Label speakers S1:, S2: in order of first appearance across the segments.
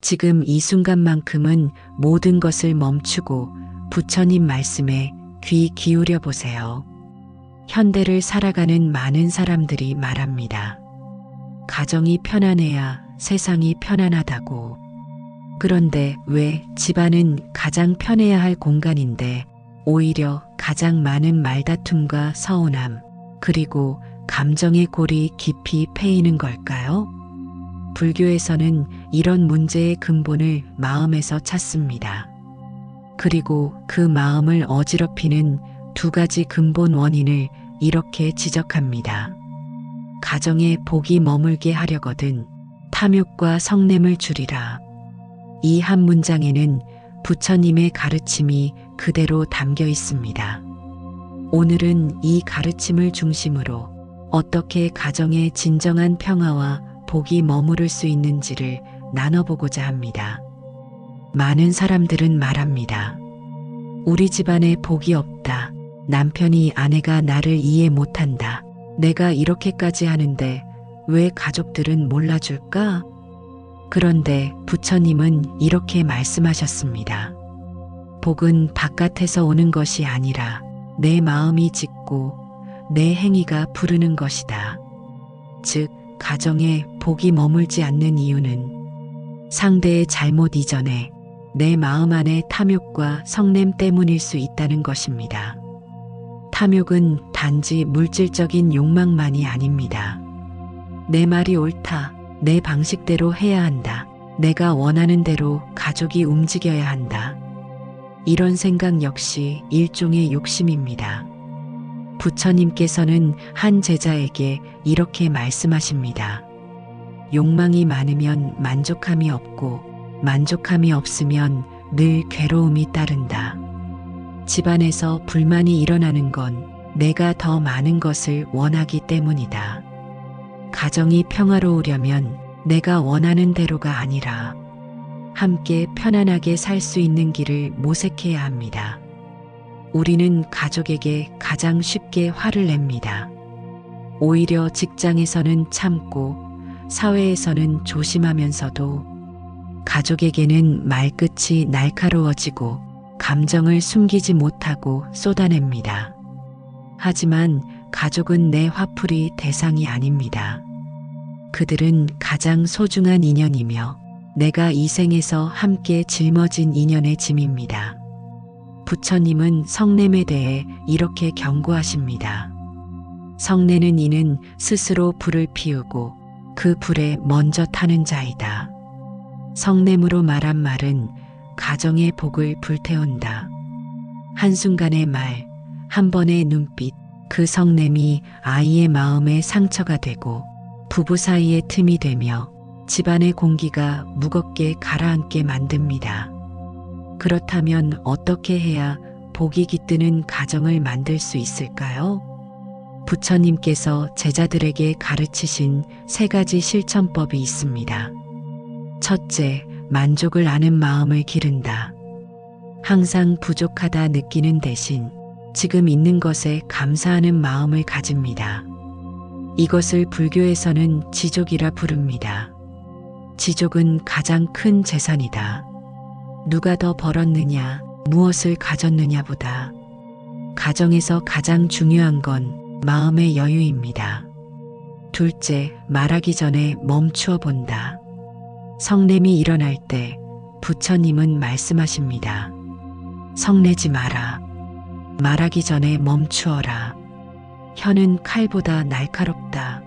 S1: 지금 이 순간만큼은 모든 것을 멈추고 부처님 말씀에 귀 기울여 보세요. 현대를 살아가는 많은 사람들이 말합니다. 가정이 편안해야 세상이 편안하다고. 그런데 왜 집안은 가장 편해야 할 공간인데 오히려 가장 많은 말다툼과 서운함, 그리고 감정의 골이 깊이 패이는 걸까요? 불교에서는 이런 문제의 근본을 마음에서 찾습니다. 그리고 그 마음을 어지럽히는 두 가지 근본 원인을 이렇게 지적합니다. 가정에 복이 머물게 하려거든 탐욕과 성냄을 줄이라. 이 한 문장에는 부처님의 가르침이 그대로 담겨 있습니다. 오늘은 이 가르침을 중심으로 어떻게 가정에 진정한 평화와 복이 머무를 수 있는지를 나눠보고자 합니다. 많은 사람들은 말합니다. 우리 집안에 복이 없다. 남편이 아내가 나를 이해 못한다. 내가 이렇게까지 하는데 왜 가족들은 몰라줄까? 그런데 부처님은 이렇게 말씀하셨습니다. 복은 바깥에서 오는 것이 아니라 내 마음이 짓고 내 행위가 부르는 것이다. 즉, 가정에 복이 머물지 않는 이유는 상대의 잘못 이전에 내 마음 안의 탐욕과 성냄 때문일 수 있다는 것입니다. 탐욕은 단지 물질적인 욕망만이 아닙니다. 내 말이 옳다. 내 방식대로 해야 한다. 내가 원하는 대로 가족이 움직여야 한다. 이런 생각 역시 일종의 욕심입니다. 부처님께서는 한 제자에게 이렇게 말씀하십니다. 욕망이 많으면 만족함이 없고 만족함이 없으면 늘 괴로움이 따른다. 집안에서 불만이 일어나는 건 내가 더 많은 것을 원하기 때문이다. 가정이 평화로우려면 내가 원하는 대로가 아니라 함께 편안하게 살 수 있는 길을 모색해야 합니다. 우리는 가족에게 가장 쉽게 화를 냅니다. 오히려 직장에서는 참고 사회에서는 조심하면서도 가족에게는 말끝이 날카로워지고 감정을 숨기지 못하고 쏟아냅니다. 하지만 가족은 내 화풀이 대상이 아닙니다. 그들은 가장 소중한 인연이며 내가 이 생에서 함께 짊어진 인연의 짐입니다. 부처님은 성냄에 대해 이렇게 경고하십니다. 성내는 이는 스스로 불을 피우고 그 불에 먼저 타는 자이다. 성냄으로 말한 말은 가정의 복을 불태운다. 한순간의 말, 한 번의 눈빛, 그 성냄이 아이의 마음에 상처가 되고 부부 사이의 틈이 되며 집안의 공기가 무겁게 가라앉게 만듭니다. 그렇다면 어떻게 해야 복이 깃드는 가정을 만들 수 있을까요? 부처님께서 제자들에게 가르치신 3가지 실천법이 있습니다. 첫째, 만족을 아는 마음을 기른다. 항상 부족하다 느끼는 대신 지금 있는 것에 감사하는 마음을 가집니다. 이것을 불교에서는 지족이라 부릅니다. 지족은 가장 큰 재산이다. 누가 더 벌었느냐, 무엇을 가졌느냐보다 가정에서 가장 중요한 건 마음의 여유입니다. 둘째, 말하기 전에 멈추어 본다. 성냄이 일어날 때 부처님은 말씀하십니다. 성내지 마라. 말하기 전에 멈추어라. 혀는 칼보다 날카롭다.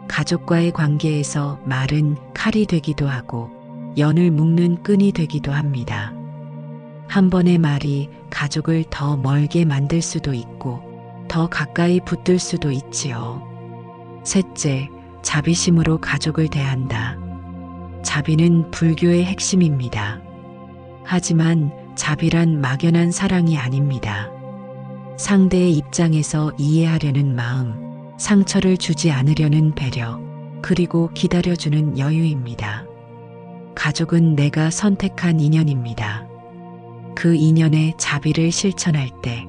S1: 가족과의 관계에서 말은 칼이 되기도 하고 연을 묶는 끈이 되기도 합니다. 한 번의 말이 가족을 더 멀게 만들 수도 있고 더 가까이 붙들 수도 있지요. 셋째, 자비심으로 가족을 대한다. 자비는 불교의 핵심입니다. 하지만 자비란 막연한 사랑이 아닙니다. 상대의 입장에서 이해하려는 마음, 상처를 주지 않으려는 배려, 그리고 기다려주는 여유입니다. 가족은 내가 선택한 인연입니다. 그 인연의 자비를 실천할 때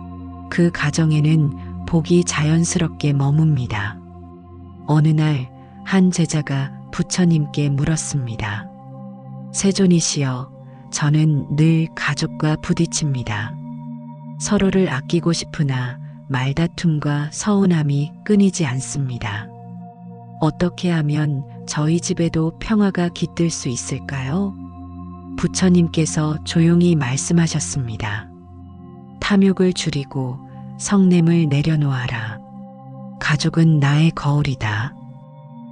S1: 그 가정에는 복이 자연스럽게 머뭅니다. 어느 날 한 제자가 부처님께 물었습니다. 세존이시여, 저는 늘 가족과 부딪힙니다. 서로를 아끼고 싶으나 말다툼과 서운함이 끊이지 않습니다. 어떻게 하면 저희 집에도 평화가 깃들 수 있을까요? 부처님께서 조용히 말씀하셨습니다. 탐욕을 줄이고 성냄을 내려놓아라. 가족은 나의 거울이다.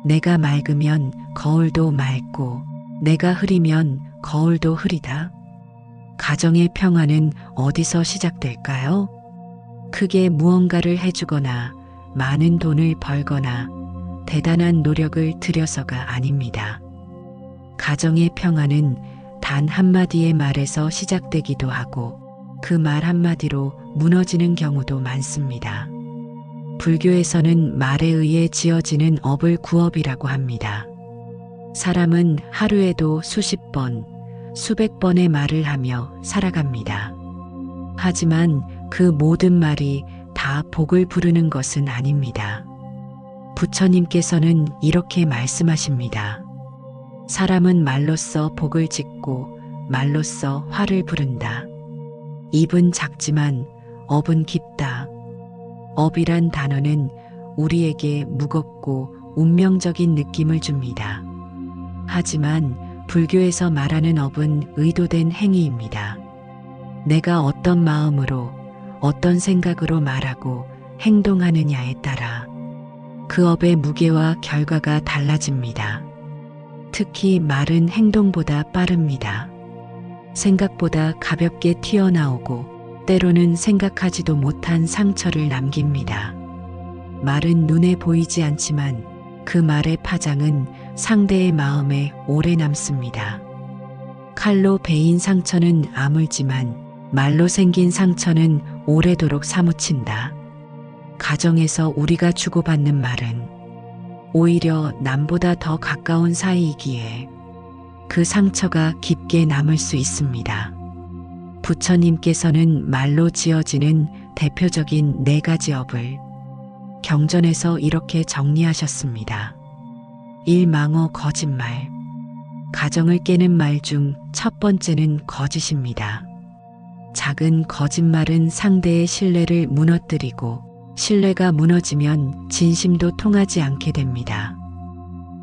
S1: 내가 맑으면 거울도 맑고 내가 흐리면 거울도 흐리다. 가정의 평화는 어디서 시작될까요? 크게 무언가를 해주거나 많은 돈을 벌거나 대단한 노력을 들여서가 아닙니다. 가정의 평화는 단 한마디의 말에서 시작되기도 하고 그 말 한마디로 무너지는 경우도 많습니다. 불교에서는 말에 의해 지어지는 업을 구업이라고 합니다. 사람은 하루에도 수십 번, 수백 번의 말을 하며 살아갑니다. 하지만 그 모든 말이 다 복을 부르는 것은 아닙니다. 부처님께서는 이렇게 말씀하십니다. 사람은 말로써 복을 짓고 말로써 화를 부른다. 입은 작지만 업은 깊다. 업이란 단어는 우리에게 무겁고 운명적인 느낌을 줍니다. 하지만 불교에서 말하는 업은 의도된 행위입니다. 내가 어떤 마음으로, 어떤 생각으로 말하고 행동하느냐에 따라 그 업의 무게와 결과가 달라집니다. 특히 말은 행동보다 빠릅니다. 생각보다 가볍게 튀어나오고 때로는 생각하지도 못한 상처를 남깁니다. 말은 눈에 보이지 않지만 그 말의 파장은 상대의 마음에 오래 남습니다. 칼로 베인 상처는 아물지만 말로 생긴 상처는 오래도록 사무친다. 가정에서 우리가 주고받는 말은 오히려 남보다 더 가까운 사이이기에 그 상처가 깊게 남을 수 있습니다. 부처님께서는 말로 지어지는 대표적인 4가지 업을 경전에서 이렇게 정리하셨습니다. 일망오 거짓말. 가정을 깨는 말 중 첫 번째는 거짓입니다. 작은 거짓말은 상대의 신뢰를 무너뜨리고 신뢰가 무너지면 진심도 통하지 않게 됩니다.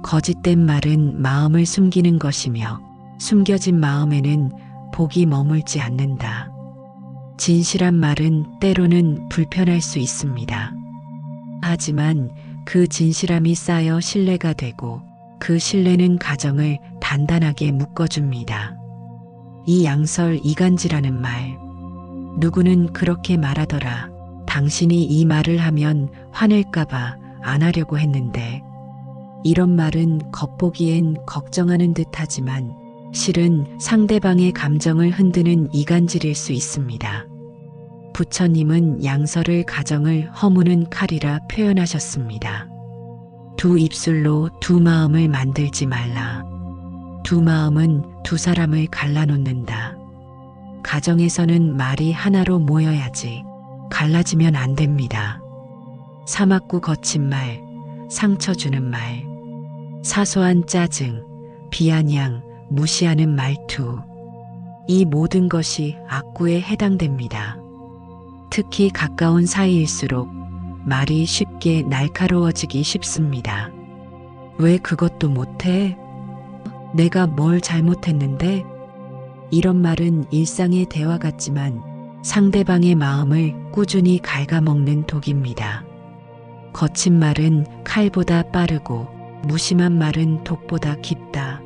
S1: 거짓된 말은 마음을 숨기는 것이며 숨겨진 마음에는 복이 머물지 않는다. 진실한 말은 때로는 불편할 수 있습니다. 하지만 그 진실함이 쌓여 신뢰가 되고 그 신뢰는 가정을 단단하게 묶어줍니다. 이 양설 이간질하는 말. 누구는 그렇게 말하더라. 당신이 이 말을 하면 화낼까봐 안 하려고 했는데. 이런 말은 겉보기엔 걱정하는 듯 하지만 실은 상대방의 감정을 흔드는 이간질일 수 있습니다. 부처님은 양설을 가정을 허무는 칼이라 표현하셨습니다. 두 입술로 두 마음을 만들지 말라. 두 마음은 두 사람을 갈라놓는다. 가정에서는 말이 하나로 모여야지 갈라지면 안 됩니다. 사막구 거친 말, 상처 주는 말, 사소한 짜증, 비아냥, 무시하는 말투. 이 모든 것이 악구에 해당됩니다. 특히 가까운 사이일수록 말이 쉽게 날카로워지기 쉽습니다. 왜 그것도 못해? 내가 뭘 잘못했는데? 이런 말은 일상의 대화 같지만 상대방의 마음을 꾸준히 갉아먹는 독입니다. 거친 말은 칼보다 빠르고 무심한 말은 독보다 깊다.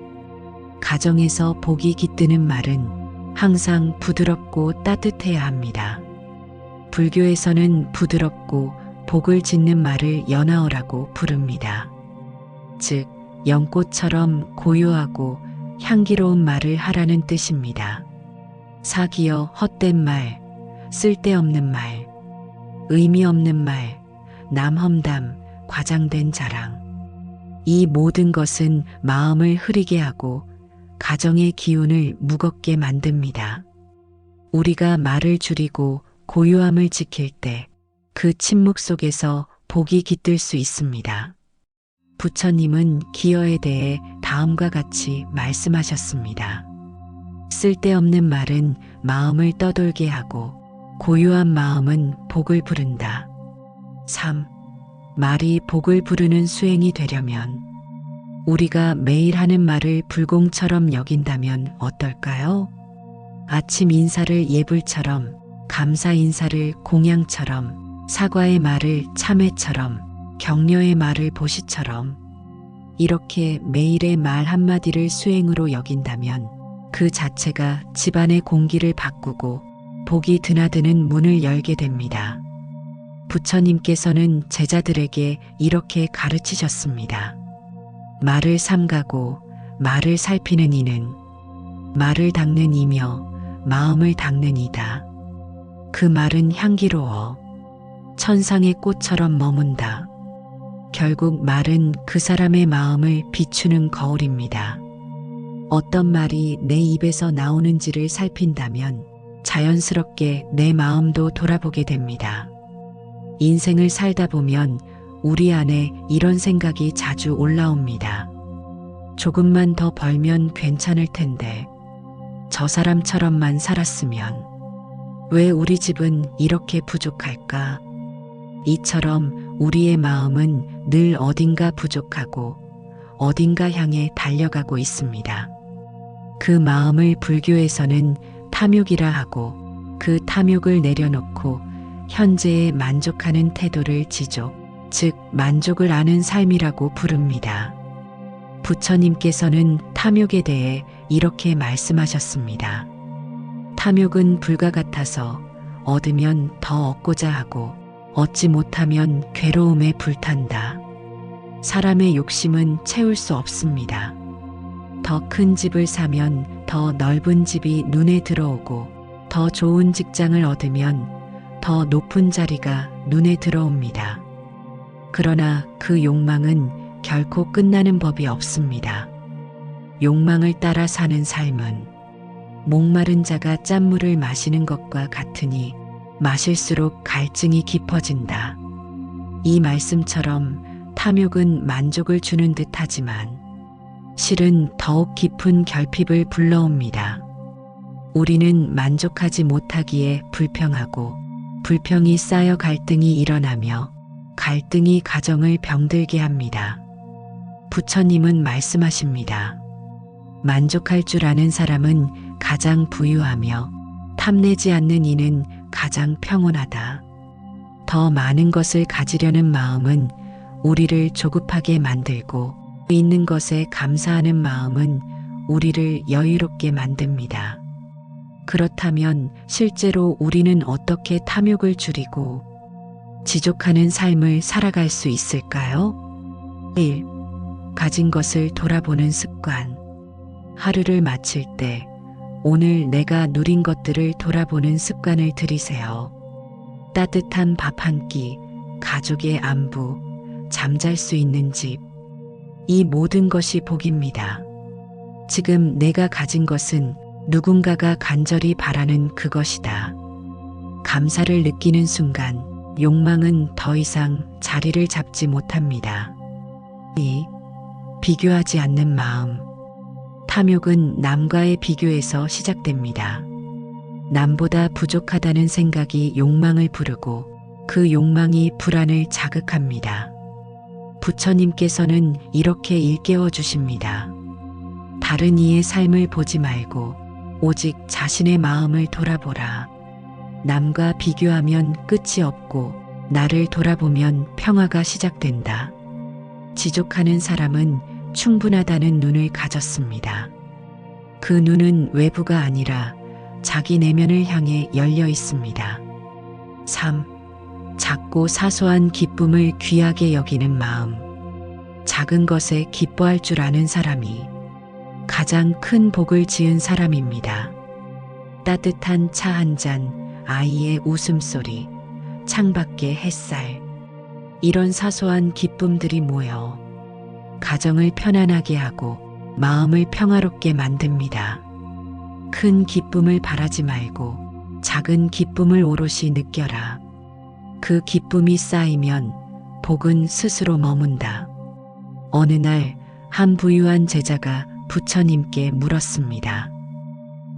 S1: 가정에서 복이 깃드는 말은 항상 부드럽고 따뜻해야 합니다. 불교에서는 부드럽고 복을 짓는 말을 연하어라고 부릅니다. 즉, 연꽃처럼 고요하고 향기로운 말을 하라는 뜻입니다. 사기여 헛된 말, 쓸데없는 말, 의미 없는 말, 남험담, 과장된 자랑. 이 모든 것은 마음을 흐리게 하고 가정의 기운을 무겁게 만듭니다. 우리가 말을 줄이고 고요함을 지킬 때 그 침묵 속에서 복이 깃들 수 있습니다. 부처님은 기여에 대해 다음과 같이 말씀하셨습니다. 쓸데없는 말은 마음을 떠돌게 하고 고요한 마음은 복을 부른다. 3. 말이 복을 부르는 수행이 되려면 우리가 매일 하는 말을 불공처럼 여긴다면 어떨까요? 아침 인사를 예불처럼, 감사 인사를 공양처럼, 사과의 말을 참회처럼, 격려의 말을 보시처럼 이렇게 매일의 말 한마디를 수행으로 여긴다면 그 자체가 집안의 공기를 바꾸고 복이 드나드는 문을 열게 됩니다. 부처님께서는 제자들에게 이렇게 가르치셨습니다. 말을 삼가고 말을 살피는 이는 말을 닦는 이며 마음을 닦는 이다. 그 말은 향기로워 천상의 꽃처럼 머문다. 결국 말은 그 사람의 마음을 비추는 거울입니다. 어떤 말이 내 입에서 나오는지를 살핀다면 자연스럽게 내 마음도 돌아보게 됩니다. 인생을 살다 보면 우리 안에 이런 생각이 자주 올라옵니다. 조금만 더 벌면 괜찮을 텐데, 저 사람처럼만 살았으면, 왜 우리 집은 이렇게 부족할까? 이처럼 우리의 마음은 늘 어딘가 부족하고 어딘가 향해 달려가고 있습니다. 그 마음을 불교에서는 탐욕이라 하고 그 탐욕을 내려놓고 현재에 만족하는 태도를 지족, 즉 만족을 아는 삶이라고 부릅니다. 부처님께서는 탐욕에 대해 이렇게 말씀하셨습니다. 탐욕은 불과 같아서 얻으면 더 얻고자 하고 얻지 못하면 괴로움에 불탄다. 사람의 욕심은 채울 수 없습니다. 더 큰 집을 사면 더 넓은 집이 눈에 들어오고 더 좋은 직장을 얻으면 더 높은 자리가 눈에 들어옵니다. 그러나 그 욕망은 결코 끝나는 법이 없습니다. 욕망을 따라 사는 삶은 목마른 자가 짠물을 마시는 것과 같으니 마실수록 갈증이 깊어진다. 이 말씀처럼 탐욕은 만족을 주는 듯 하지만 실은 더욱 깊은 결핍을 불러옵니다. 우리는 만족하지 못하기에 불평하고 불평이 쌓여 갈등이 일어나며 갈등이 가정을 병들게 합니다. 부처님은 말씀하십니다. 만족할 줄 아는 사람은 가장 부유하며 탐내지 않는 이는 가장 평온하다. 더 많은 것을 가지려는 마음은 우리를 조급하게 만들고 있는 것에 감사하는 마음은 우리를 여유롭게 만듭니다. 그렇다면 실제로 우리는 어떻게 탐욕을 줄이고 지족하는 삶을 살아갈 수 있을까요? 1. 가진 것을 돌아보는 습관. 하루를 마칠 때 오늘 내가 누린 것들을 돌아보는 습관을 들이세요. 따뜻한 밥 한 끼, 가족의 안부, 잠잘 수 있는 집. 이 모든 것이 복입니다. 지금 내가 가진 것은 누군가가 간절히 바라는 그것이다. 감사를 느끼는 순간 욕망은 더 이상 자리를 잡지 못합니다. 2. 비교하지 않는 마음. 탐욕은 남과의 비교에서 시작됩니다. 남보다 부족하다는 생각이 욕망을 부르고 그 욕망이 불안을 자극합니다. 부처님께서는 이렇게 일깨워 주십니다. 다른 이의 삶을 보지 말고 오직 자신의 마음을 돌아보라. 남과 비교하면 끝이 없고 나를 돌아보면 평화가 시작된다. 지족하는 사람은 충분하다는 눈을 가졌습니다. 그 눈은 외부가 아니라 자기 내면을 향해 열려 있습니다. 3. 작고 사소한 기쁨을 귀하게 여기는 마음. 작은 것에 기뻐할 줄 아는 사람이 가장 큰 복을 지은 사람입니다. 따뜻한 차 한 잔, 아이의 웃음소리, 창밖의 햇살. 이런 사소한 기쁨들이 모여 가정을 편안하게 하고 마음을 평화롭게 만듭니다. 큰 기쁨을 바라지 말고 작은 기쁨을 오롯이 느껴라. 그 기쁨이 쌓이면 복은 스스로 머문다. 어느 날 한 부유한 제자가 부처님께 물었습니다.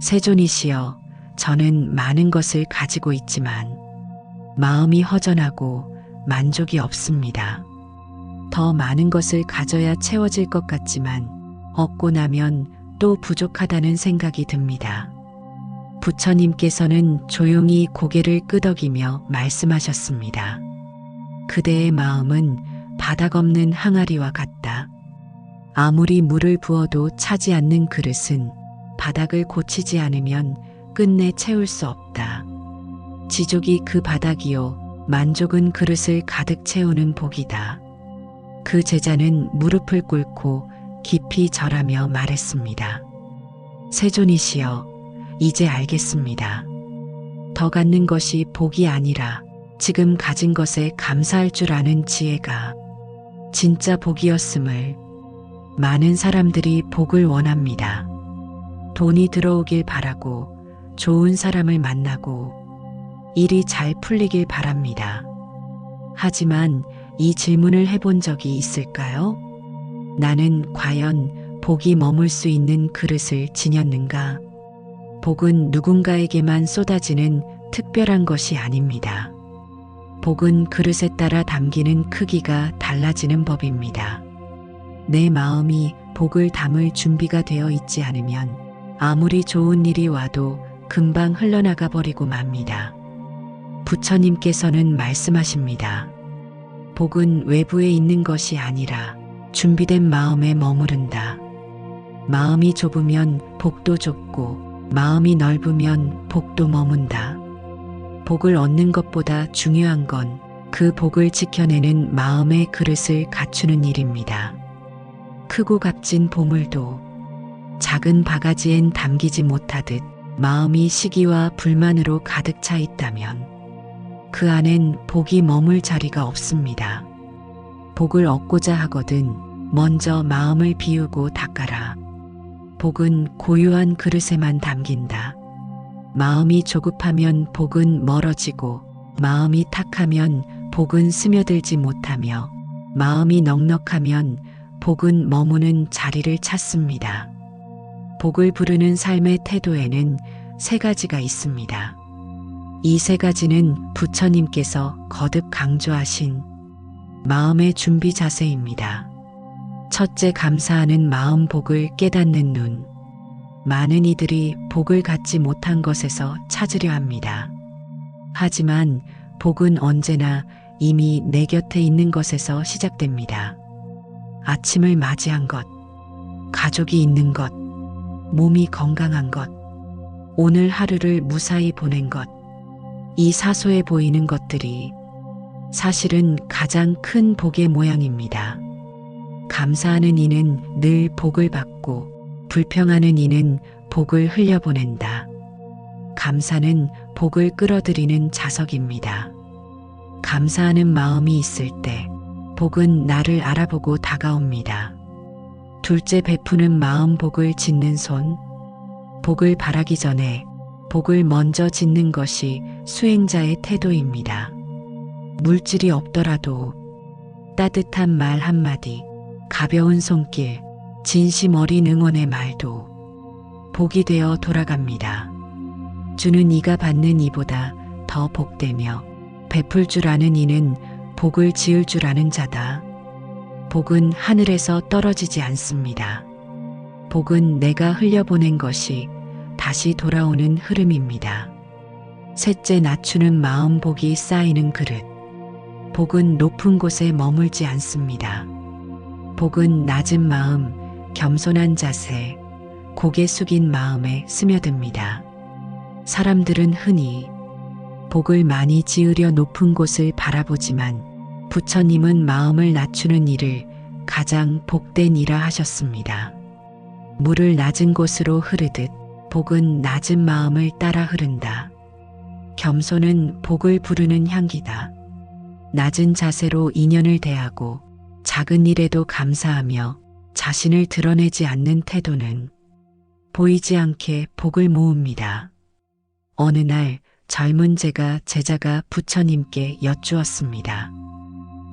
S1: 세존이시여, 저는 많은 것을 가지고 있지만 마음이 허전하고 만족이 없습니다. 더 많은 것을 가져야 채워질 것 같지만 얻고 나면 또 부족하다는 생각이 듭니다. 부처님께서는 조용히 고개를 끄덕이며 말씀하셨습니다. 그대의 마음은 바닥 없는 항아리와 같다. 아무리 물을 부어도 차지 않는 그릇은 바닥을 고치지 않으면 끝내 채울 수 없다. 지족이 그 바닥이요, 만족은 그릇을 가득 채우는 복이다. 그 제자는 무릎을 꿇고 깊이 절하며 말했습니다. 세존이시여, 이제 알겠습니다. 더 갖는 것이 복이 아니라 지금 가진 것에 감사할 줄 아는 지혜가 진짜 복이었음을. 많은 사람들이 복을 원합니다. 돈이 들어오길 바라고, 좋은 사람을 만나고, 일이 잘 풀리길 바랍니다. 하지만 이 질문을 해본 적이 있을까요? 나는 과연 복이 머물 수 있는 그릇을 지녔는가? 복은 누군가에게만 쏟아지는 특별한 것이 아닙니다. 복은 그릇에 따라 담기는 크기가 달라지는 법입니다. 내 마음이 복을 담을 준비가 되어 있지 않으면 아무리 좋은 일이 와도 금방 흘러나가 버리고 맙니다. 부처님께서는 말씀하십니다. 복은 외부에 있는 것이 아니라 준비된 마음에 머무른다. 마음이 좁으면 복도 좁고 마음이 넓으면 복도 머문다. 복을 얻는 것보다 중요한 건 그 복을 지켜내는 마음의 그릇을 갖추는 일입니다. 크고 값진 보물도 작은 바가지엔 담기지 못하듯 마음이 시기와 불만으로 가득 차 있다면 그 안엔 복이 머물 자리가 없습니다. 복을 얻고자 하거든 먼저 마음을 비우고 닦아라. 복은 고요한 그릇에만 담긴다. 마음이 조급하면 복은 멀어지고, 마음이 탁하면 복은 스며들지 못하며, 마음이 넉넉하면 복은 머무는 자리를 찾습니다. 복을 부르는 삶의 태도에는 세 가지가 있습니다. 이 세 가지는 부처님께서 거듭 강조하신 마음의 준비 자세입니다. 첫째, 감사하는 마음. 복을 깨닫는 눈. 많은 이들이 복을 갖지 못한 것에서 찾으려 합니다. 하지만 복은 언제나 이미 내 곁에 있는 것에서 시작됩니다. 아침을 맞이한 것, 가족이 있는 것, 몸이 건강한 것, 오늘 하루를 무사히 보낸 것, 이 사소해 보이는 것들이 사실은 가장 큰 복의 모양입니다. 감사하는 이는 늘 복을 받고, 불평하는 이는 복을 흘려보낸다. 감사는 복을 끌어들이는 자석입니다. 감사하는 마음이 있을 때 복은 나를 알아보고 다가옵니다. 둘째, 베푸는 마음. 복을 짓는 손. 복을 바라기 전에 복을 먼저 짓는 것이 수행자의 태도입니다. 물질이 없더라도 따뜻한 말 한마디, 가벼운 손길, 진심 어린 응원의 말도 복이 되어 돌아갑니다. 주는 이가 받는 이보다 더 복되며, 베풀 줄 아는 이는 복을 지을 줄 아는 자다. 복은 하늘에서 떨어지지 않습니다. 복은 내가 흘려보낸 것이 다시 돌아오는 흐름입니다. 셋째, 낮추는 마음. 복이 쌓이는 그릇. 복은 높은 곳에 머물지 않습니다. 복은 낮은 마음, 겸손한 자세, 고개 숙인 마음에 스며듭니다. 사람들은 흔히 복을 많이 지으려 높은 곳을 바라보지만 부처님은 마음을 낮추는 일을 가장 복된 일이라 하셨습니다. 물을 낮은 곳으로 흐르듯 복은 낮은 마음을 따라 흐른다. 겸손은 복을 부르는 향기다. 낮은 자세로 인연을 대하고 작은 일에도 감사하며 자신을 드러내지 않는 태도는 보이지 않게 복을 모읍니다. 어느 날 젊은 제자가 부처님께 여쭈었습니다.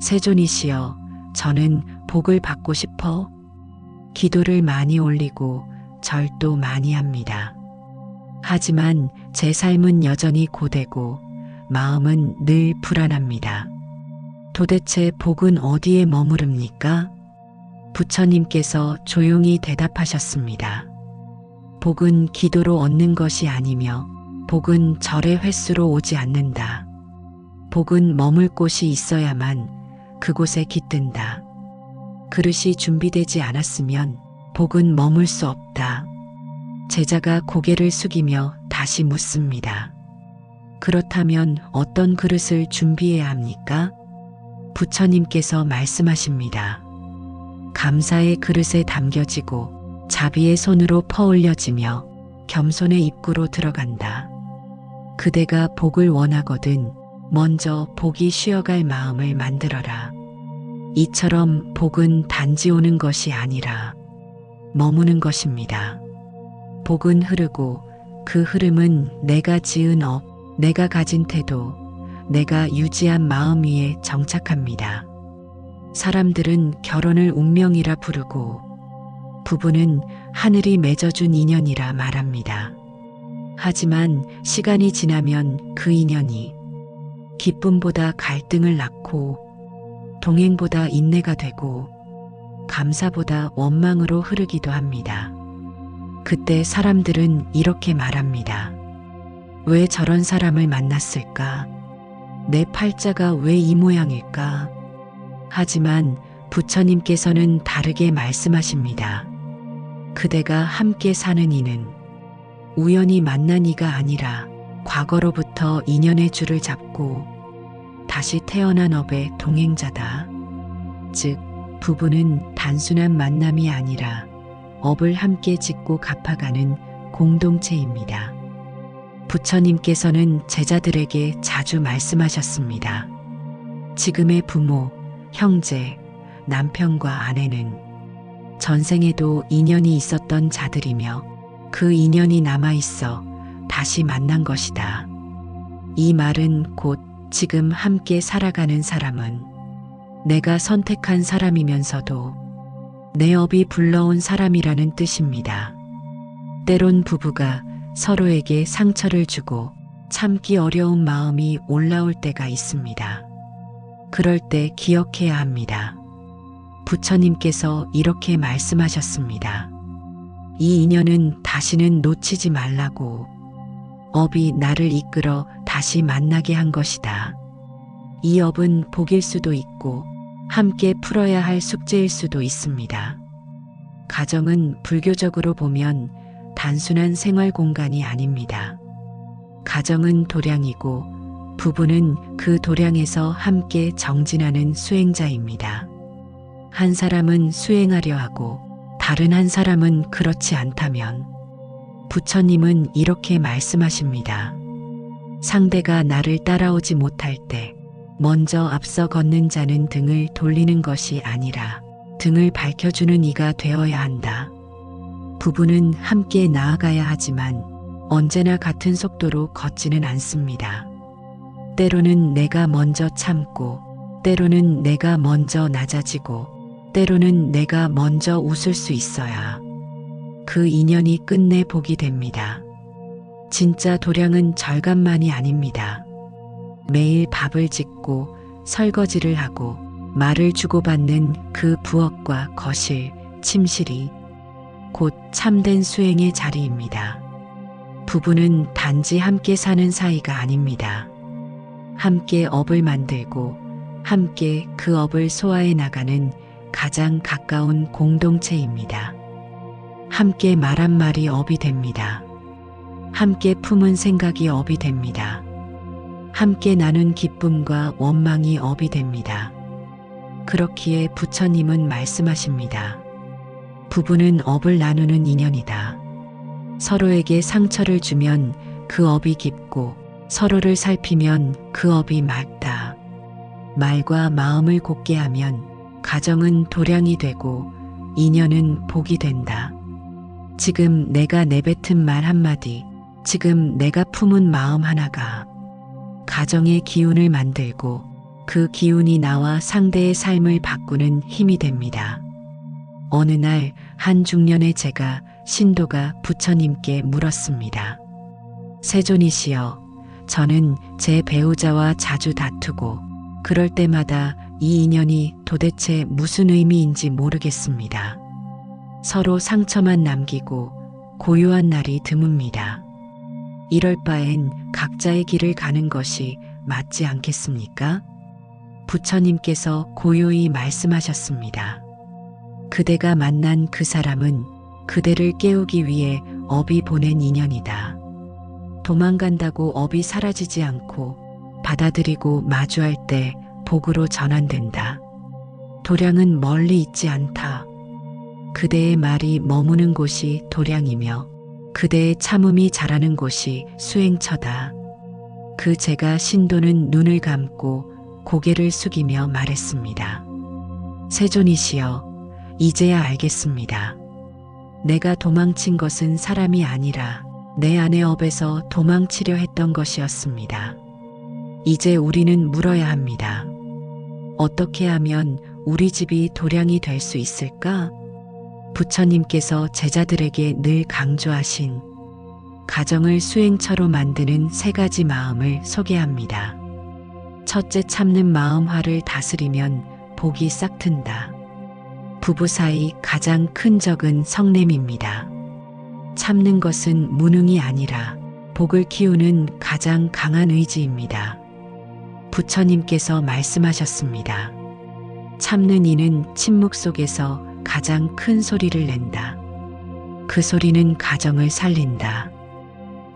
S1: 세존이시여, 저는 복을 받고 싶어? 기도를 많이 올리고 절도 많이 합니다. 하지만 제 삶은 여전히 고되고 마음은 늘 불안합니다. 도대체 복은 어디에 머무릅니까? 부처님께서 조용히 대답하셨습니다. 복은 기도로 얻는 것이 아니며 복은 절의 횟수로 오지 않는다. 복은 머물 곳이 있어야만 그곳에 깃든다. 그릇이 준비되지 않았으면 복은 머물 수 없다. 제자가 고개를 숙이며 다시 묻습니다. 그렇다면 어떤 그릇을 준비해야 합니까? 부처님께서 말씀하십니다. 감사의 그릇에 담겨지고 자비의 손으로 퍼올려지며 겸손의 입구로 들어간다. 그대가 복을 원하거든 먼저 복이 쉬어갈 마음을 만들어라. 이처럼 복은 단지 오는 것이 아니라 머무는 것입니다. 복은 흐르고 그 흐름은 내가 지은 업, 내가 가진 태도, 내가 유지한 마음 위에 정착합니다. 사람들은 결혼을 운명이라 부르고 부부는 하늘이 맺어준 인연이라 말합니다. 하지만 시간이 지나면 그 인연이 기쁨보다 갈등을 낳고 동행보다 인내가 되고 감사보다 원망으로 흐르기도 합니다. 그때 사람들은 이렇게 말합니다. 왜 저런 사람을 만났을까? 내 팔자가 왜 이 모양일까? 하지만 부처님께서는 다르게 말씀하십니다. 그대가 함께 사는 이는 우연히 만난 이가 아니라 과거로부터 인연의 줄을 잡고 다시 태어난 업의 동행자다. 즉, 부부는 단순한 만남이 아니라 업을 함께 짓고 갚아가는 공동체입니다. 부처님께서는 제자들에게 자주 말씀하셨습니다. 지금의 부모, 형제, 남편과 아내는 전생에도 인연이 있었던 자들이며 그 인연이 남아있어 다시 만난 것이다. 이 말은 곧 지금 함께 살아가는 사람은 내가 선택한 사람이면서도 내 업이 불러온 사람이라는 뜻입니다. 때론 부부가 서로에게 상처를 주고 참기 어려운 마음이 올라올 때가 있습니다. 그럴 때 기억해야 합니다. 부처님께서 이렇게 말씀하셨습니다. 이 인연은 다시는 놓치지 말라고. 업이 나를 이끌어 다시 만나게 한 것이다. 이 업은 복일 수도 있고 함께 풀어야 할 숙제일 수도 있습니다. 가정은 불교적으로 보면 단순한 생활 공간이 아닙니다. 가정은 도량이고 부부는 그 도량에서 함께 정진하는 수행자입니다. 한 사람은 수행하려 하고 다른 한 사람은 그렇지 않다면 부처님은 이렇게 말씀하십니다. 상대가 나를 따라오지 못할 때 먼저 앞서 걷는 자는 등을 돌리는 것이 아니라 등을 밝혀주는 이가 되어야 한다. 부부는 함께 나아가야 하지만 언제나 같은 속도로 걷지는 않습니다. 때로는 내가 먼저 참고, 때로는 내가 먼저 낮아지고, 때로는 내가 먼저 웃을 수 있어야 그 인연이 끝내 복이 됩니다. 진짜 도량은 절감만이 아닙니다. 매일 밥을 짓고 설거지를 하고 말을 주고받는 그 부엌과 거실, 침실이 곧 참된 수행의 자리입니다. 부부는 단지 함께 사는 사이가 아닙니다. 함께 업을 만들고 함께 그 업을 소화해 나가는 가장 가까운 공동체입니다. 함께 말한 말이 업이 됩니다. 함께 품은 생각이 업이 됩니다. 함께 나눈 기쁨과 원망이 업이 됩니다. 그렇기에 부처님은 말씀하십니다. 부부는 업을 나누는 인연이다. 서로에게 상처를 주면 그 업이 깊고 서로를 살피면 그 업이 맑다. 말과 마음을 곧게 하면 가정은 도량이 되고 인연은 복이 된다. 지금 내가 내뱉은 말 한마디, 지금 내가 품은 마음 하나가 가정의 기운을 만들고 그 기운이 나와 상대의 삶을 바꾸는 힘이 됩니다. 어느 날 한 중년의 제가 신도가 부처님께 물었습니다. 세존이시여, 저는 제 배우자와 자주 다투고 그럴 때마다 이 인연이 도대체 무슨 의미인지 모르겠습니다. 서로 상처만 남기고 고요한 날이 드뭅니다. 이럴 바엔 각자의 길을 가는 것이 맞지 않겠습니까? 부처님께서 고요히 말씀하셨습니다. 그대가 만난 그 사람은 그대를 깨우기 위해 업이 보낸 인연이다. 도망간다고 업이 사라지지 않고 받아들이고 마주할 때 복으로 전환된다. 도량은 멀리 있지 않다. 그대의 말이 머무는 곳이 도량이며 그대의 참음이 자라는 곳이 수행처다. 그 제가 신도는 눈을 감고 고개를 숙이며 말했습니다. 세존이시여, 이제야 알겠습니다. 내가 도망친 것은 사람이 아니라 내 안의 업에서 도망치려 했던 것이었습니다. 이제 우리는 물어야 합니다. 어떻게 하면 우리 집이 도량이 될 수 있을까? 부처님께서 제자들에게 늘 강조하신 가정을 수행처로 만드는 3가지 마음을 소개합니다. 첫째, 참는 마음 화를 다스리면 복이 싹튼다. 부부 사이 가장 큰 적은 성냄입니다. 참는 것은 무능이 아니라 복을 키우는 가장 강한 의지입니다. 부처님께서 말씀하셨습니다. 참는 이는 침묵 속에서 가장 큰 소리를 낸다. 그 소리는 가정을 살린다.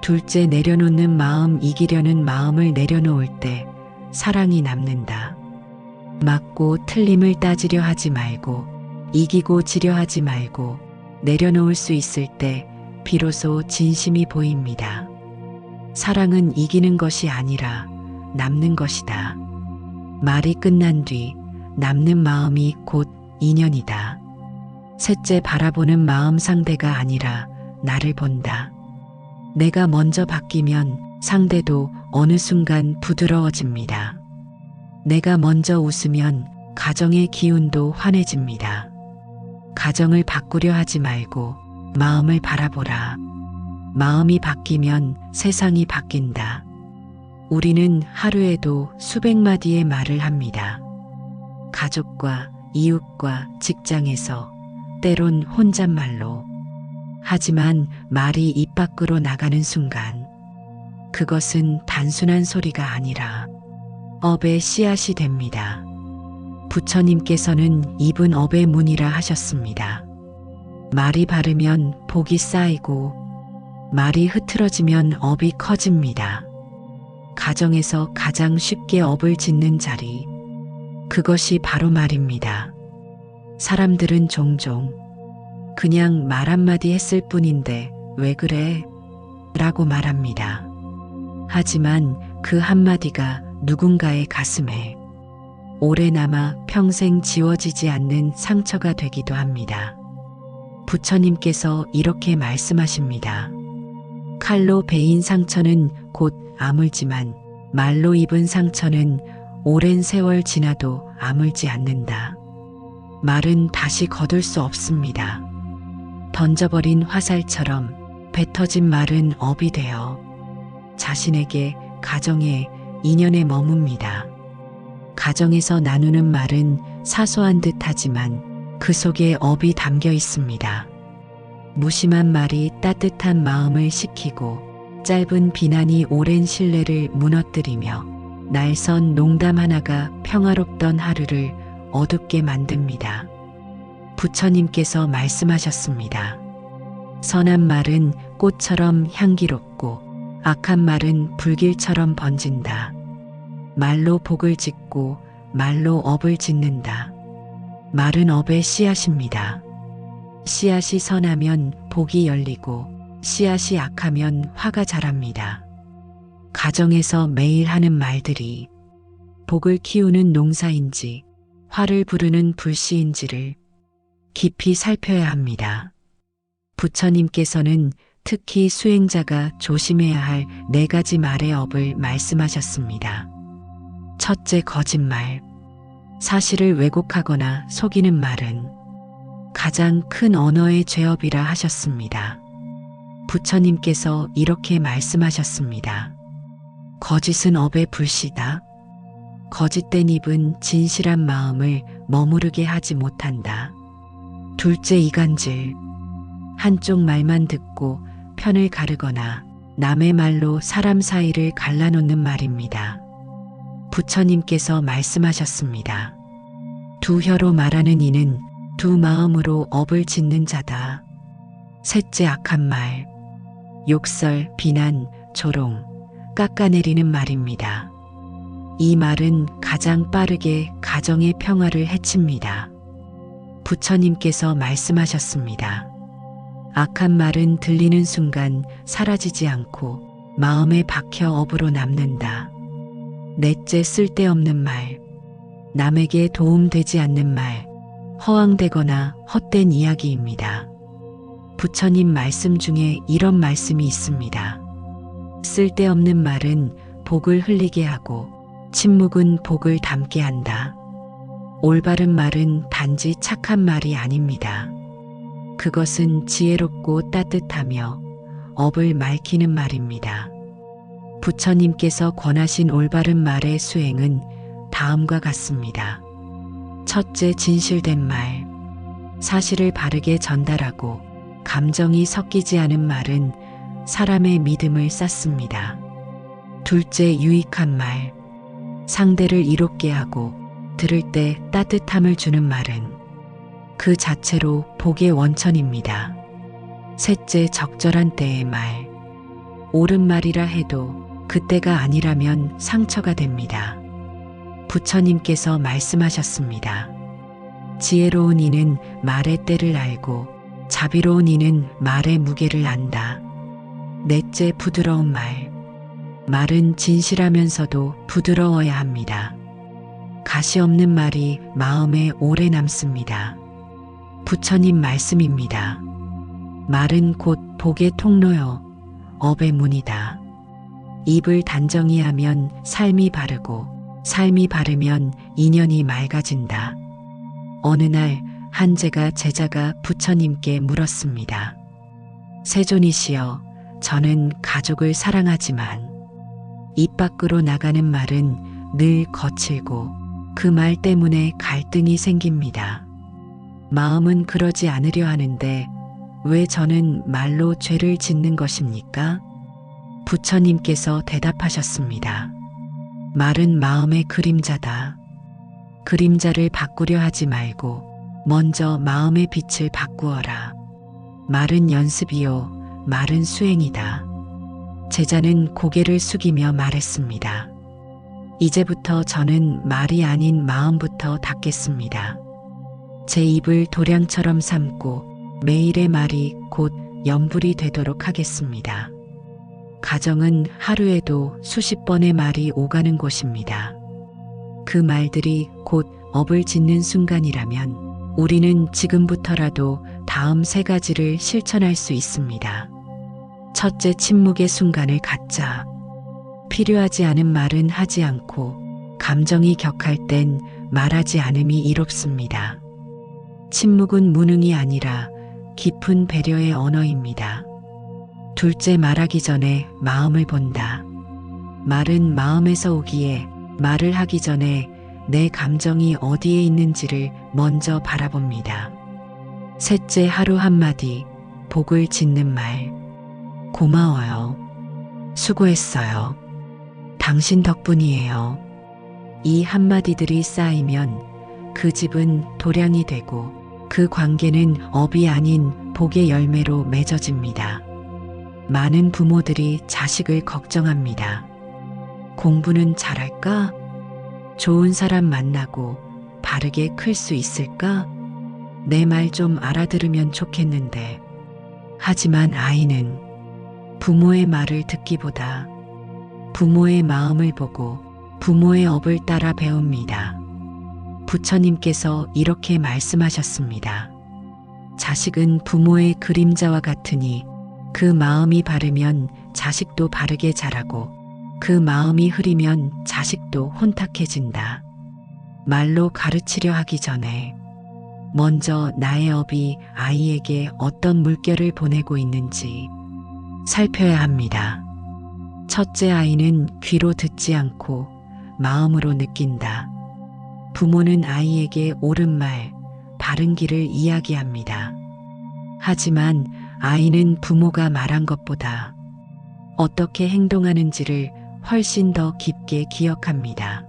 S1: 둘째, 내려놓는 마음, 이기려는 마음을 내려놓을 때 사랑이 남는다. 맞고 틀림을 따지려 하지 말고 이기고 지려 하지 말고 내려놓을 수 있을 때 비로소 진심이 보입니다. 사랑은 이기는 것이 아니라 남는 것이다. 말이 끝난 뒤 남는 마음이 곧 인연이다. 셋째, 바라보는 마음, 상대가 아니라 나를 본다. 내가 먼저 바뀌면 상대도 어느 순간 부드러워집니다. 내가 먼저 웃으면 가정의 기운도 환해집니다. 가정을 바꾸려 하지 말고 마음을 바라보라. 마음이 바뀌면 세상이 바뀐다. 우리는 하루에도 수백 마디의 말을 합니다. 가족과 이웃과 직장에서, 때론 혼잣말로. 하지만 말이 입 밖으로 나가는 순간 그것은 단순한 소리가 아니라 업의 씨앗이 됩니다. 부처님께서는 입은 업의 문이라 하셨습니다. 말이 바르면 복이 쌓이고 말이 흐트러지면 업이 커집니다. 가정에서 가장 쉽게 업을 짓는 자리, 그것이 바로 말입니다. 사람들은 종종 그냥 말 한마디 했을 뿐인데 왜 그래? 라고 말합니다. 하지만 그 한마디가 누군가의 가슴에 오래 남아 평생 지워지지 않는 상처가 되기도 합니다. 부처님께서 이렇게 말씀하십니다. 칼로 베인 상처는 곧 아물지만 말로 입은 상처는 오랜 세월 지나도 아물지 않는다. 말은 다시 거둘 수 없습니다. 던져버린 화살처럼 뱉어진 말은 업이 되어 자신에게, 가정에, 인연에 머뭅니다. 가정에서 나누는 말은 사소한 듯 하지만 그 속에 업이 담겨 있습니다. 무심한 말이 따뜻한 마음을 식히고 짧은 비난이 오랜 신뢰를 무너뜨리며 날선 농담 하나가 평화롭던 하루를 어둡게 만듭니다. 부처님께서 말씀하셨습니다. 선한 말은 꽃처럼 향기롭고 악한 말은 불길처럼 번진다. 말로 복을 짓고 말로 업을 짓는다. 말은 업의 씨앗입니다. 씨앗이 선하면 복이 열리고 씨앗이 악하면 화가 자랍니다. 가정에서 매일 하는 말들이 복을 키우는 농사인지 화를 부르는 불씨인지를 깊이 살펴야 합니다. 부처님께서는 특히 수행자가 조심해야 할 4가지 말의 업을 말씀하셨습니다. 첫째, 거짓말. 사실을 왜곡하거나 속이는 말은 가장 큰 언어의 죄업이라 하셨습니다. 부처님께서 이렇게 말씀하셨습니다. 거짓은 업의 불씨다. 거짓된 입은 진실한 마음을 머무르게 하지 못한다. 둘째, 이간질. 한쪽 말만 듣고 편을 가르거나 남의 말로 사람 사이를 갈라놓는 말입니다. 부처님께서 말씀하셨습니다. 두 혀로 말하는 이는 두 마음으로 업을 짓는 자다. 셋째, 악한 말. 욕설, 비난, 조롱, 깎아내리는 말입니다. 이 말은 가장 빠르게 가정의 평화를 해칩니다. 부처님께서 말씀하셨습니다. 악한 말은 들리는 순간 사라지지 않고 마음에 박혀 업으로 남는다. 넷째, 쓸데없는 말. 남에게 도움되지 않는 말, 허황되거나 헛된 이야기입니다. 부처님 말씀 중에 이런 말씀이 있습니다. 쓸데없는 말은 복을 흘리게 하고 침묵은 복을 담게 한다. 올바른 말은 단지 착한 말이 아닙니다. 그것은 지혜롭고 따뜻하며 업을 맑히는 말입니다. 부처님께서 권하신 올바른 말의 수행은 다음과 같습니다. 첫째, 진실된 말. 사실을 바르게 전달하고 감정이 섞이지 않은 말은 사람의 믿음을 쌓습니다. 둘째, 유익한 말. 상대를 이롭게 하고 들을 때 따뜻함을 주는 말은 그 자체로 복의 원천입니다. 셋째, 적절한 때의 말. 옳은 말이라 해도 그때가 아니라면 상처가 됩니다. 부처님께서 말씀하셨습니다. 지혜로운 이는 말의 때를 알고 자비로운 이는 말의 무게를 안다. 넷째, 부드러운 말. 말은 진실하면서도 부드러워야 합니다. 가시 없는 말이 마음에 오래 남습니다. 부처님 말씀입니다. 말은 곧 복의 통로요, 업의 문이다. 입을 단정히 하면 삶이 바르고 삶이 바르면 인연이 맑아진다. 어느 날 한 제자가 부처님께 물었습니다. 세존이시여, 저는 가족을 사랑하지만 입 밖으로 나가는 말은 늘 거칠고 그 말 때문에 갈등이 생깁니다. 마음은 그러지 않으려 하는데 왜 저는 말로 죄를 짓는 것입니까? 부처님께서 대답하셨습니다. 말은 마음의 그림자다. 그림자를 바꾸려 하지 말고 먼저 마음의 빛을 바꾸어라. 말은 연습이요, 말은 수행이다. 제자는 고개를 숙이며 말했습니다. 이제부터 저는 말이 아닌 마음부터 닦겠습니다. 제 입을 도량처럼 삼고 매일의 말이 곧 염불이 되도록 하겠습니다. 가정은 하루에도 수십 번의 말이 오가는 곳입니다. 그 말들이 곧 업을 짓는 순간이라면 우리는 지금부터라도 다음 세 가지를 실천할 수 있습니다. 첫째, 침묵의 순간을 갖자. 필요하지 않은 말은 하지 않고 감정이 격할 땐 말하지 않음이 이롭습니다. 침묵은 무능이 아니라 깊은 배려의 언어입니다. 둘째, 말하기 전에 마음을 본다. 말은 마음에서 오기에 말을 하기 전에 내 감정이 어디에 있는지를 먼저 바라봅니다. 셋째, 하루 한마디, 복을 짓는 말. 고마워요. 수고했어요. 당신 덕분이에요. 이 한마디들이 쌓이면 그 집은 도량이 되고 그 관계는 업이 아닌 복의 열매로 맺어집니다. 많은 부모들이 자식을 걱정합니다. 공부는 잘할까? 좋은 사람 만나고 바르게 클 수 있을까? 내 말 좀 알아들으면 좋겠는데. 하지만 아이는 부모의 말을 듣기보다 부모의 마음을 보고 부모의 업을 따라 배웁니다. 부처님께서 이렇게 말씀하셨습니다. 자식은 부모의 그림자와 같으니 그 마음이 바르면 자식도 바르게 자라고 그 마음이 흐리면 자식도 혼탁해진다. 말로 가르치려 하기 전에 먼저 나의 업이 아이에게 어떤 물결을 보내고 있는지 살펴야 합니다. 첫째 아이는 귀로 듣지 않고 마음으로 느낀다. 부모는 아이에게 옳은 말, 바른 길을 이야기합니다. 하지만 아이는 부모가 말한 것보다 어떻게 행동하는지를 훨씬 더 깊게 기억합니다.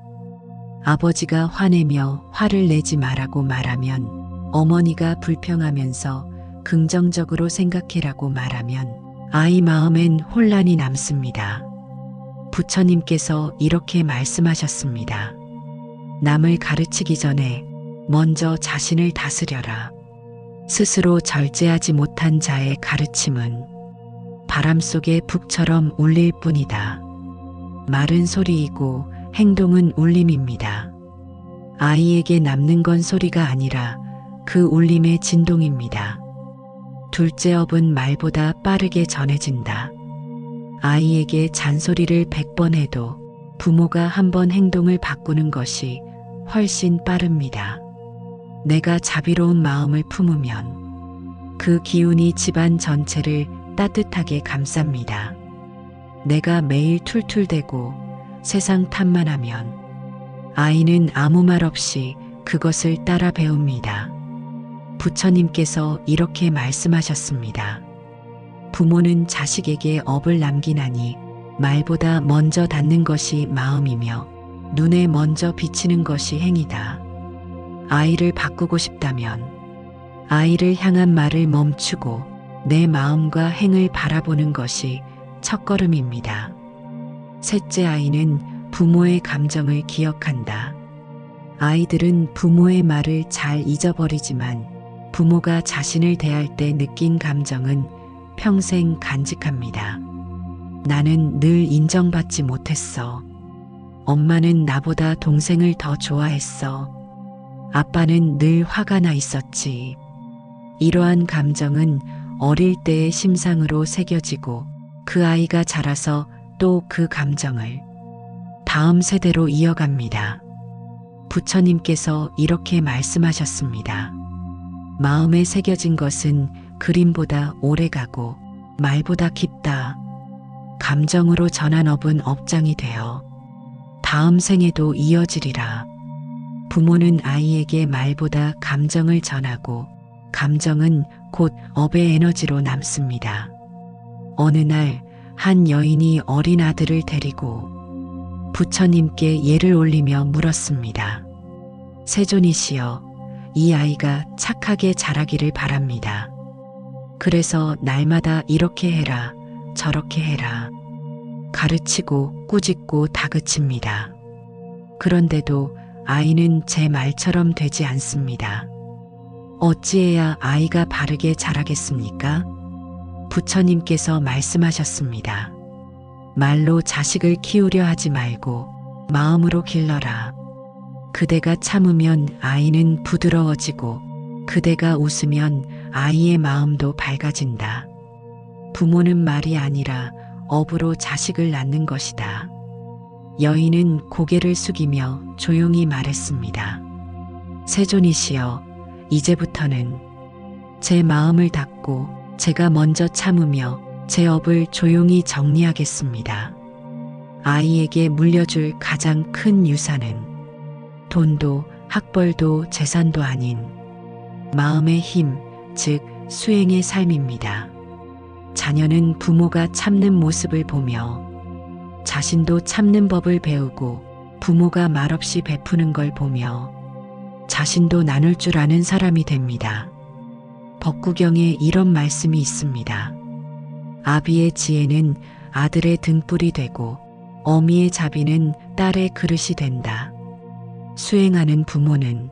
S1: 아버지가 화내며 화를 내지 말라고 말하면 어머니가 불평하면서 긍정적으로 생각해라고 말하면 아이 마음엔 혼란이 남습니다. 부처님께서 이렇게 말씀하셨습니다. 남을 가르치기 전에 먼저 자신을 다스려라. 스스로 절제하지 못한 자의 가르침은 바람 속의 북처럼 울릴 뿐이다. 말은 소리이고 행동은 울림입니다. 아이에게 남는 건 소리가 아니라 그 울림의 진동입니다. 둘째 업은 말보다 빠르게 전해진다. 아이에게 잔소리를 100번 해도 부모가 한 번 행동을 바꾸는 것이 훨씬 빠릅니다. 내가 자비로운 마음을 품으면 그 기운이 집안 전체를 따뜻하게 감쌉니다. 내가 매일 툴툴대고 세상 탓만 하면 아이는 아무 말 없이 그것을 따라 배웁니다. 부처님께서 이렇게 말씀하셨습니다. 부모는 자식에게 업을 남기나니 말보다 먼저 닿는 것이 마음이며 눈에 먼저 비치는 것이 행이다. 아이를 바꾸고 싶다면 아이를 향한 말을 멈추고 내 마음과 행을 바라보는 것이 첫걸음입니다. 셋째 아이는 부모의 감정을 기억한다. 아이들은 부모의 말을 잘 잊어버리지만 부모가 자신을 대할 때 느낀 감정은 평생 간직합니다. 나는 늘 인정받지 못했어. 엄마는 나보다 동생을 더 좋아했어. 아빠는 늘 화가 나 있었지. 이러한 감정은 어릴 때의 심상으로 새겨지고 그 아이가 자라서 또 그 감정을 다음 세대로 이어갑니다. 부처님께서 이렇게 말씀하셨습니다. 마음에 새겨진 것은 그림보다 오래가고 말보다 깊다. 감정으로 전한 업은 업장이 되어 다음 생에도 이어지리라. 부모는 아이에게 말보다 감정을 전하고 감정은 곧 업의 에너지로 남습니다. 어느 날 한 여인이 어린 아들을 데리고 부처님께 예를 올리며 물었습니다. 세존이시여, 이 아이가 착하게 자라기를 바랍니다. 그래서 날마다 이렇게 해라, 저렇게 해라. 가르치고 꾸짖고 다그칩니다. 그런데도 아이는 제 말처럼 되지 않습니다. 어찌해야 아이가 바르게 자라겠습니까? 부처님께서 말씀하셨습니다. 말로 자식을 키우려 하지 말고 마음으로 길러라. 그대가 참으면 아이는 부드러워지고 그대가 웃으면 아이의 마음도 밝아진다. 부모는 말이 아니라 업으로 자식을 낳는 것이다. 여인은 고개를 숙이며 조용히 말했습니다. 세존이시여, 이제부터는 제 마음을 닫고 제가 먼저 참으며 제 업을 조용히 정리하겠습니다. 아이에게 물려줄 가장 큰 유산은 돈도 학벌도 재산도 아닌 마음의 힘, 즉 수행의 삶입니다. 자녀는 부모가 참는 모습을 보며 자신도 참는 법을 배우고 부모가 말없이 베푸는 걸 보며 자신도 나눌 줄 아는 사람이 됩니다. 법구경에 이런 말씀이 있습니다. 아비의 지혜는 아들의 등불이 되고 어미의 자비는 딸의 그릇이 된다. 수행하는 부모는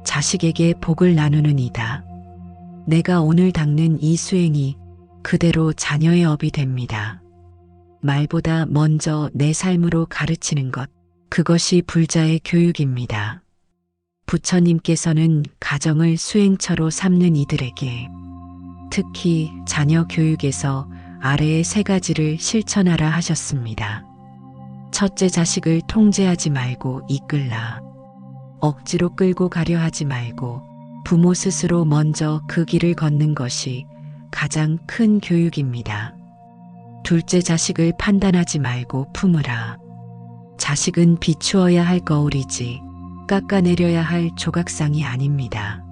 S1: 자식에게 복을 나누는 이다. 내가 오늘 닦는 이 수행이 그대로 자녀의 업이 됩니다. 말보다 먼저 내 삶으로 가르치는 것, 그것이 불자의 교육입니다. 부처님께서는 가정을 수행처로 삼는 이들에게 특히 자녀 교육에서 아래의 세 가지를 실천하라 하셨습니다. 첫째 자식을 통제하지 말고 이끌라. 억지로 끌고 가려 하지 말고 부모 스스로 먼저 그 길을 걷는 것이 가장 큰 교육입니다. 둘째 자식을 판단하지 말고 품으라. 자식은 비추어야 할 거울이지 깎아내려야 할 조각상이 아닙니다.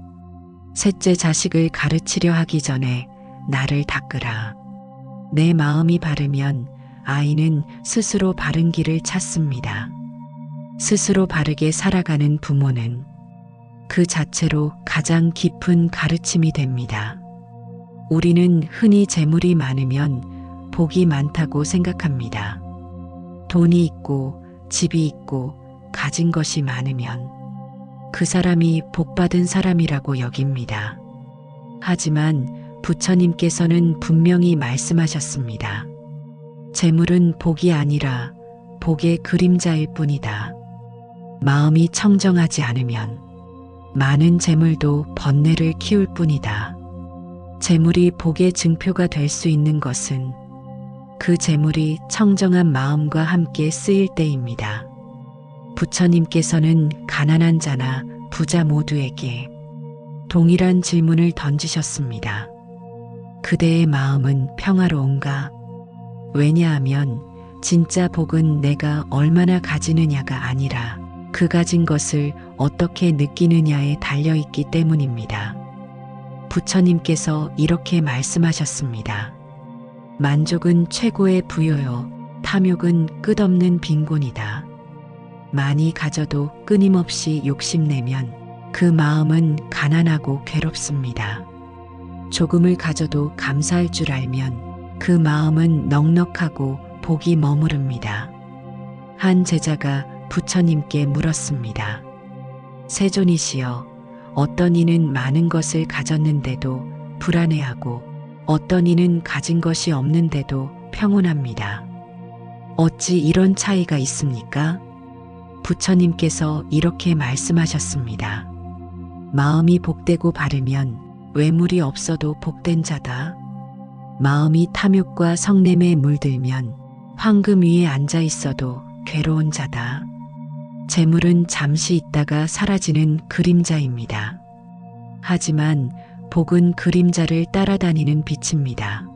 S1: 셋째 자식을 가르치려 하기 전에 나를 닦으라. 내 마음이 바르면 아이는 스스로 바른 길을 찾습니다. 스스로 바르게 살아가는 부모는 그 자체로 가장 깊은 가르침이 됩니다. 우리는 흔히 재물이 많으면 복이 많다고 생각합니다. 돈이 있고 집이 있고 가진 것이 많으면 그 사람이 복받은 사람이라고 여깁니다. 하지만 부처님께서는 분명히 말씀하셨습니다. 재물은 복이 아니라 복의 그림자일 뿐이다. 마음이 청정하지 않으면 많은 재물도 번뇌를 키울 뿐이다. 재물이 복의 증표가 될 수 있는 것은 그 재물이 청정한 마음과 함께 쓰일 때입니다. 부처님께서는 가난한 자나 부자 모두에게 동일한 질문을 던지셨습니다. 그대의 마음은 평화로운가? 왜냐하면 진짜 복은 내가 얼마나 가지느냐가 아니라 그 가진 것을 어떻게 느끼느냐에 달려있기 때문입니다. 부처님께서 이렇게 말씀하셨습니다. 만족은 최고의 부여요. 탐욕은 끝없는 빈곤이다. 많이 가져도 끊임없이 욕심내면 그 마음은 가난하고 괴롭습니다. 조금을 가져도 감사할 줄 알면 그 마음은 넉넉하고 복이 머무릅니다. 한 제자가 부처님께 물었습니다. 세존이시여, 어떤 이는 많은 것을 가졌는데도 불안해하고 어떤 이는 가진 것이 없는데도 평온합니다. 어찌 이런 차이가 있습니까? 부처님께서 이렇게 말씀하셨습니다. 마음이 복되고 바르면 외물이 없어도 복된 자다. 마음이 탐욕과 성냄에 물들면 황금 위에 앉아 있어도 괴로운 자다. 재물은 잠시 있다가 사라지는 그림자입니다. 하지만 복은 그림자를 따라다니는 빛입니다.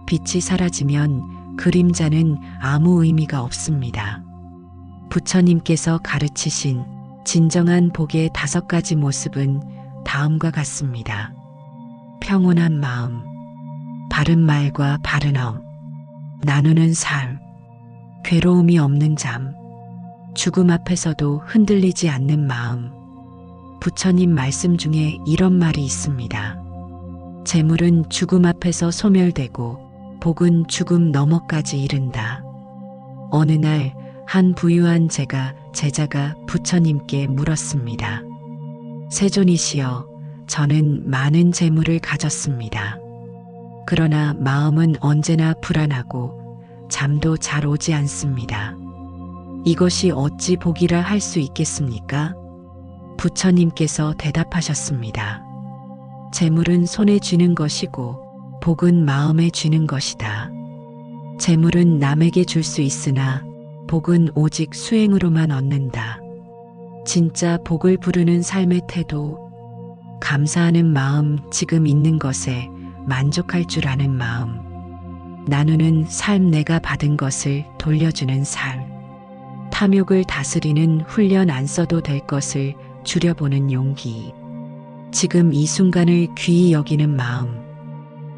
S1: 빛이 사라지면 그림자는 아무 의미가 없습니다. 부처님께서 가르치신 진정한 복의 5가지 모습은 다음과 같습니다. 평온한 마음, 바른 말과 바른 업, 나누는 삶, 괴로움이 없는 잠, 죽음 앞에서도 흔들리지 않는 마음. 부처님 말씀 중에 이런 말이 있습니다. 재물은 죽음 앞에서 소멸되고 복은 죽음 너머까지 이른다. 어느 날 한 부유한 제자가 부처님께 물었습니다. 세존이시여, 저는 많은 재물을 가졌습니다. 그러나 마음은 언제나 불안하고 잠도 잘 오지 않습니다. 이것이 어찌 복이라 할 수 있겠습니까? 부처님께서 대답하셨습니다. 재물은 손에 쥐는 것이고 복은 마음에 쥐는 것이다. 재물은 남에게 줄 수 있으나 복은 오직 수행으로만 얻는다. 진짜 복을 부르는 삶의 태도, 감사하는 마음, 지금 있는 것에 만족할 줄 아는 마음, 나누는 삶, 내가 받은 것을 돌려주는 삶, 탐욕을 다스리는 훈련, 안 써도 될 것을 줄여보는 용기, 지금 이 순간을 귀히 여기는 마음.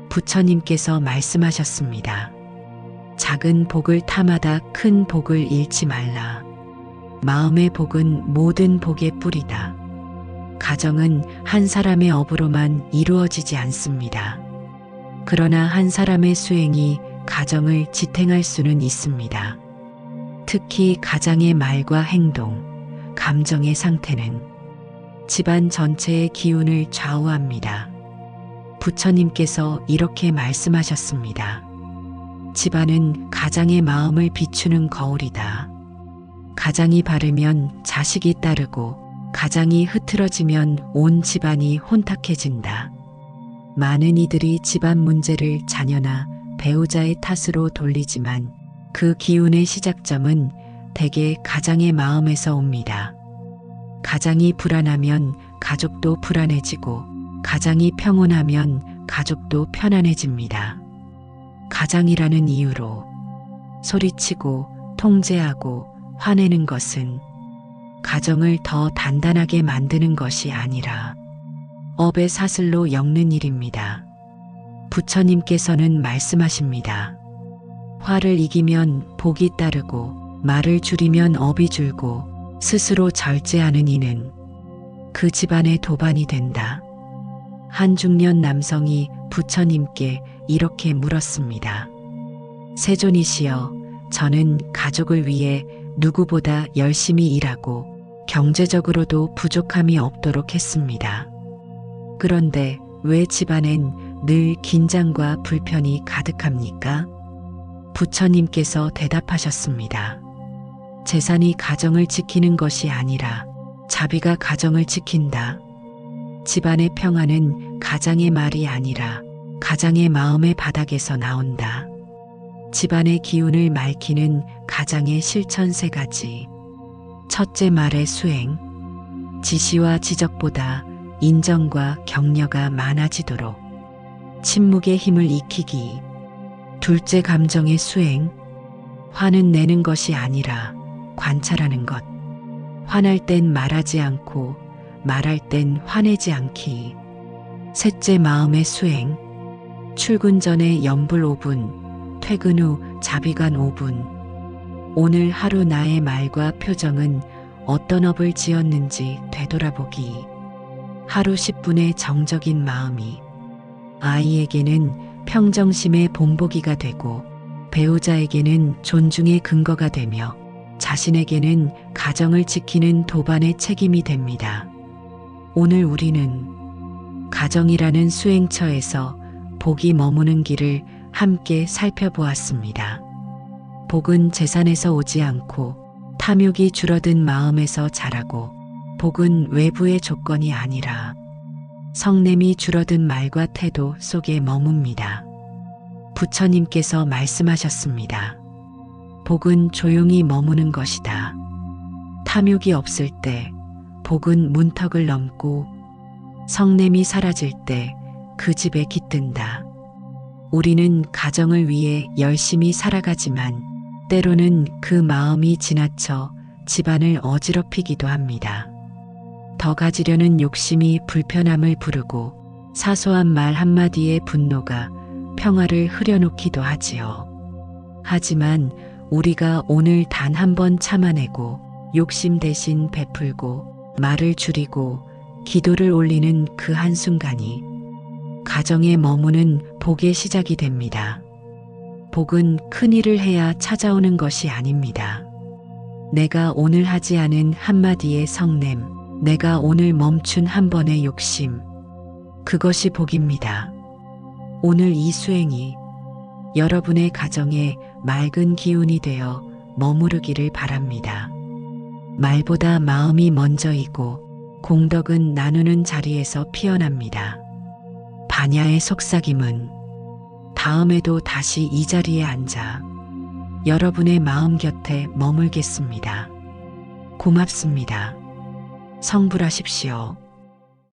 S1: 부처님께서 말씀하셨습니다. 작은 복을 탐하다 큰 복을 잃지 말라. 마음의 복은 모든 복의 뿌리다. 가정은 한 사람의 업으로만 이루어지지 않습니다. 그러나 한 사람의 수행이 가정을 지탱할 수는 있습니다. 특히 가장의 말과 행동, 감정의 상태는 집안 전체의 기운을 좌우합니다. 부처님께서 이렇게 말씀하셨습니다. 집안은 가장의 마음을 비추는 거울이다. 가장이 바르면 자식이 따르고 가장이 흐트러지면 온 집안이 혼탁해진다. 많은 이들이 집안 문제를 자녀나 배우자의 탓으로 돌리지만 그 기운의 시작점은 대개 가장의 마음에서 옵니다. 가장이 불안하면 가족도 불안해지고, 가장이 평온하면 가족도 편안해집니다. 가장이라는 이유로 소리치고 통제하고 화내는 것은 가정을 더 단단하게 만드는 것이 아니라 업의 사슬로 엮는 일입니다. 부처님께서는 말씀하십니다. 화를 이기면 복이 따르고 말을 줄이면 업이 줄고 스스로 절제하는 이는 그 집안의 도반이 된다. 한 중년 남성이 부처님께 이렇게 물었습니다. 세존이시여, 저는 가족을 위해 누구보다 열심히 일하고 경제적으로도 부족함이 없도록 했습니다. 그런데 왜 집안엔 늘 긴장과 불편이 가득합니까? 부처님께서 대답하셨습니다. 재산이 가정을 지키는 것이 아니라 자비가 가정을 지킨다. 집안의 평화는 가장의 말이 아니라 가장의 마음의 바닥에서 나온다. 집안의 기운을 맑히는 가장의 실천 3가지. 첫째, 말의 수행. 지시와 지적보다 인정과 격려가 많아지도록 침묵의 힘을 익히기. 둘째, 감정의 수행. 화는 내는 것이 아니라 관찰하는 것. 화날 땐 말하지 않고 말할 땐 화내지 않기. 셋째, 마음의 수행. 출근 전에 염불 5분, 퇴근 후 자비관 5분. 오늘 하루 나의 말과 표정은 어떤 업을 지었는지 되돌아보기. 하루 10분의 정적인 마음이 아이에게는 평정심의 본보기가 되고, 배우자에게는 존중의 근거가 되며, 자신에게는 가정을 지키는 도반의 책임이 됩니다. 오늘 우리는 가정이라는 수행처에서 복이 머무는 길을 함께 살펴보았습니다. 복은 재산에서 오지 않고 탐욕이 줄어든 마음에서 자라고, 복은 외부의 조건이 아니라 성냄이 줄어든 말과 태도 속에 머뭅니다. 부처님께서 말씀하셨습니다. 복은 조용히 머무는 것이다. 탐욕이 없을 때 복은 문턱을 넘고, 성냄이 사라질 때 그 집에 깃든다. 우리는 가정을 위해 열심히 살아가지만 때로는 그 마음이 지나쳐 집안을 어지럽히기도 합니다. 더 가지려는 욕심이 불편함을 부르고, 사소한 말 한마디의 분노가 평화를 흐려놓기도 하지요. 하지만 우리가 오늘 단 한 번 참아내고 욕심 대신 베풀고 말을 줄이고 기도를 올리는 그 한순간이 가정에 머무는 복의 시작이 됩니다. 복은 큰 일을 해야 찾아오는 것이 아닙니다. 내가 오늘 하지 않은 한마디의 성냄, 내가 오늘 멈춘 한 번의 욕심, 그것이 복입니다. 오늘 이 수행이 여러분의 가정에 맑은 기운이 되어 머무르기를 바랍니다. 말보다 마음이 먼저이고, 공덕은 나누는 자리에서 피어납니다. 반야의 속삭임은 다음에도 다시 이 자리에 앉아 여러분의 마음 곁에 머물겠습니다. 고맙습니다. 성불하십시오.